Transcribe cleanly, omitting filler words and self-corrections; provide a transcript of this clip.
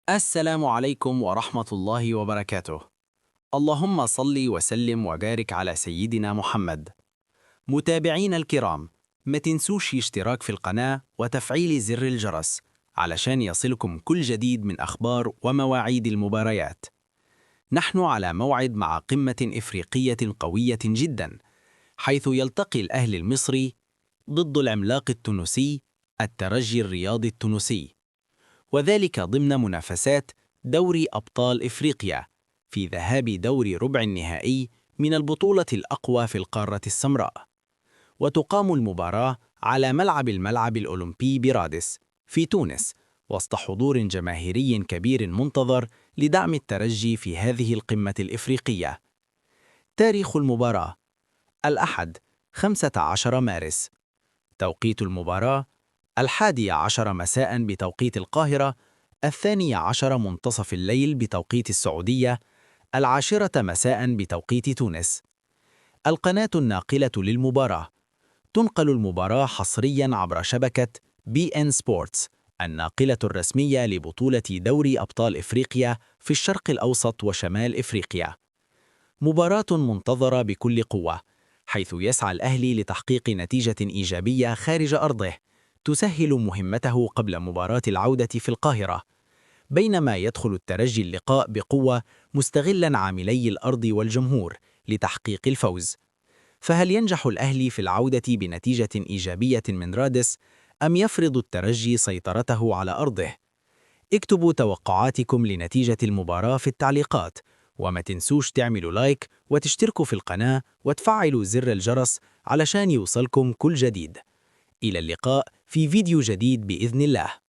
السلام عليكم ورحمة الله وبركاته. اللهم صل وسلم وبارك على سيدنا محمد. متابعينا الكرام، ما تنسوش اشتراك في القناة وتفعيل زر الجرس علشان يصلكم كل جديد من أخبار ومواعيد المباريات. نحن على موعد مع قمة إفريقية قوية جدا، حيث يلتقي الأهلي المصري ضد العملاق التونسي الترجي الرياضي التونسي، وذلك ضمن منافسات دوري أبطال إفريقيا في ذهاب دور ربع النهائي من البطولة الأقوى في القارة السمراء. وتقام المباراة على الملعب الأولمبي برادس في تونس، وسط حضور جماهيري كبير منتظر لدعم الترجي في هذه القمة الإفريقية. تاريخ المباراة: الأحد 15 مارس. توقيت المباراة: 11 مساء بتوقيت القاهرة، 12 منتصف الليل بتوقيت السعودية، 10 مساء بتوقيت تونس. القناة الناقلة للمباراة: تنقل المباراة حصرياً عبر شبكة BN سبورتس، الناقلة الرسمية لبطولة دوري أبطال إفريقيا في الشرق الأوسط وشمال إفريقيا. مباراة منتظرة بكل قوة، حيث يسعى الأهلي لتحقيق نتيجة إيجابية خارج أرضه تسهل مهمته قبل مباراة العودة في القاهرة، بينما يدخل الترجي اللقاء بقوة مستغلاً عاملي الأرض والجمهور لتحقيق الفوز. فهل ينجح الأهلي في العودة بنتيجة إيجابية من رادس، أم يفرض الترجي سيطرته على أرضه؟ اكتبوا توقعاتكم لنتيجة المباراة في التعليقات، وما تنسوش تعملوا لايك وتشتركوا في القناة وتفعلوا زر الجرس علشان يوصلكم كل جديد. إلى اللقاء في فيديو جديد بإذن الله.